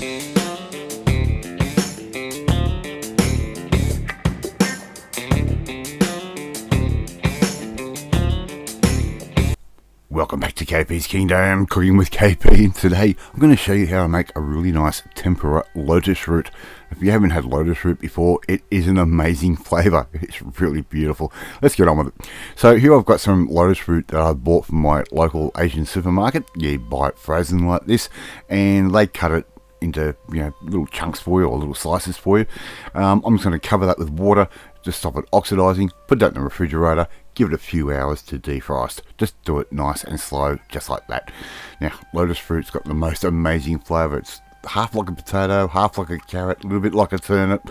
Welcome back to KP's Kingdom, cooking with KP, and today I'm going to show you how to make a really nice tempura lotus root. If you haven't had lotus root before, it is an amazing flavour. It's really beautiful. Let's get on with it. So here I've got some lotus root that I bought from my local Asian supermarket. You buy it frozen like this, and they cut it into little chunks for you, or little slices for you. I'm just going to cover that with water to stop it oxidizing, put that in the refrigerator, give it a few hours to defrost. Just do it nice and slow, just like that. Now, lotus fruit's got the most amazing flavour. It's half like a potato, half like a carrot, a little bit like a turnip.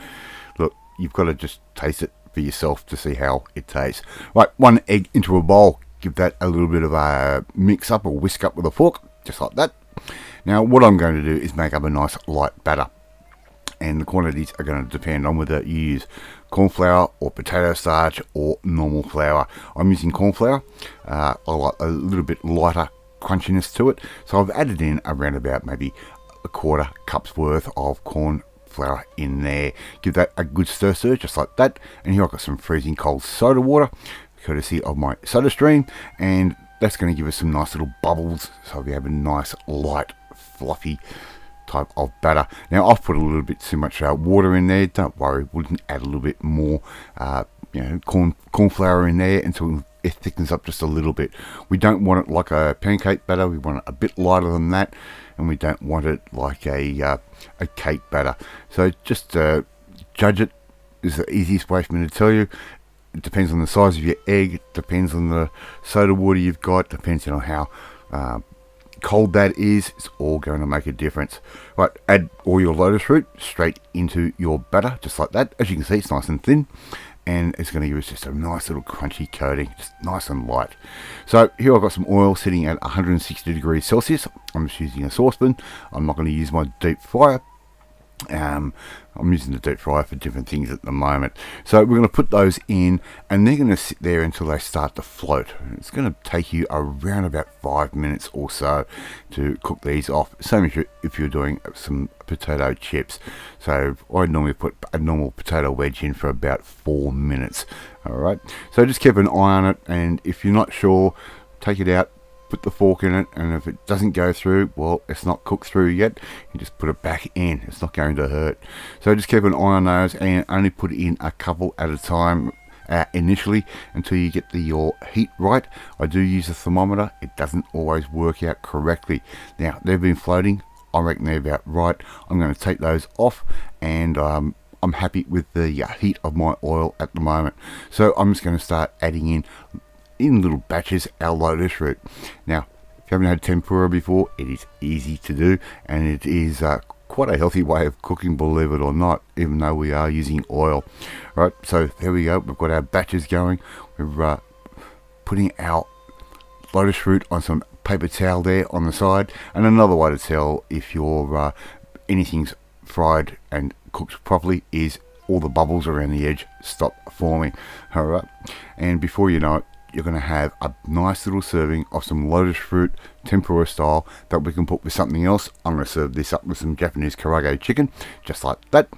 Look, you've got to just taste it for yourself to see how it tastes. Right, 1 egg into a bowl. Give that a little bit of a mix up or whisk up with a fork, just like that. Now, what I'm going to do is make up a nice light batter. And the quantities are going to depend on whether you use corn flour or potato starch or normal flour. I'm using corn flour. I like a little bit lighter crunchiness to it, so I've added in around about maybe a quarter cup's worth of corn flour in there. Give that a good stir just like that. And here I've got some freezing cold soda water, courtesy of my soda stream, and that's going to give us some nice little bubbles, so we have a nice light fluffy type of batter. Now I've put a little bit too much water in there. Don't worry, we can add a little bit more corn flour in there until it thickens up just a little bit. We don't want it like a pancake batter. We want it a bit lighter than that, and we don't want it like a cake batter. So just judge it is the easiest way for me to tell you. It depends on the size of your egg, it depends on the soda water you've got, depends on how cold that is. It's all going to make a difference. Right, add all your lotus root straight into your batter, just like that. As you can see, it's nice and thin, and it's going to give us just a nice little crunchy coating, just nice and light. So here I've got some oil sitting at 160 degrees Celsius. I'm just using a saucepan. I'm not going to use my deep fryer. I'm using the deep fryer for different things at the moment. So we're going to put those in, and they're going to sit there until they start to float. It's going to take you around about 5 minutes or so to cook these off. Same as if you're doing some potato chips. So I normally put a normal potato wedge in for about 4 minutes. Alright, so just keep an eye on it, and if you're not sure, take it out, put the fork in it, and if it doesn't go through, well, it's not cooked through yet. You just put it back in. It's not going to hurt. So just keep an eye on those, and only put in a couple at a time initially until you get your heat right. I do use a thermometer. It doesn't always work out correctly. Now, they've been floating. I reckon they're about right. I'm going to take those off, and I'm happy with the heat of my oil at the moment. So I'm just going to start adding in little batches our lotus root. Now, if you haven't had tempura before, it is easy to do, and it is quite a healthy way of cooking, believe it or not, even though we are using oil. Right, so there we go. We've got our batches going. We're putting our lotus root on some paper towel there on the side, and another way to tell if your anything's fried and cooked properly is all the bubbles around the edge stop forming. All right, and before you know it, you're going to have a nice little serving of some lotus fruit tempura style that we can put with something else. I'm going to serve this up with some Japanese karaage chicken, just like that.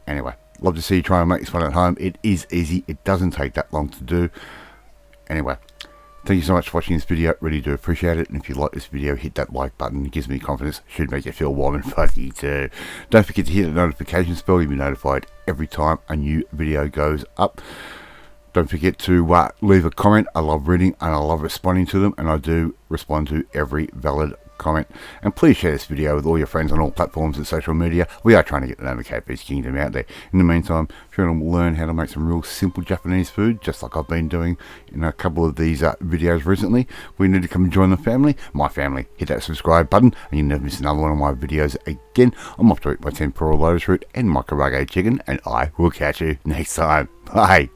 Anyway, love to see you try and make this one at home. It is easy. It doesn't take that long to do. Anyway, thank you so much for watching this video. Really do appreciate it. And if you like this video, hit that like button. It gives me confidence. Should make you feel warm and fuzzy too. Don't forget to hit the notification bell. You'll be notified every time a new video goes up. Don't forget to leave a comment. I love reading and I love responding to them, and I do respond to every valid comment. And please share this video with all your friends on all platforms and social media. We are trying to get the name of KP's Kingdom out there. In the meantime, if you want to learn how to make some real simple Japanese food, just like I've been doing in a couple of these videos recently, we need to come and join the family, my family. Hit that subscribe button and you'll never miss another one of my videos again. I'm off to eat my tempura lotus root and my karaage chicken, and I will catch you next time. Bye.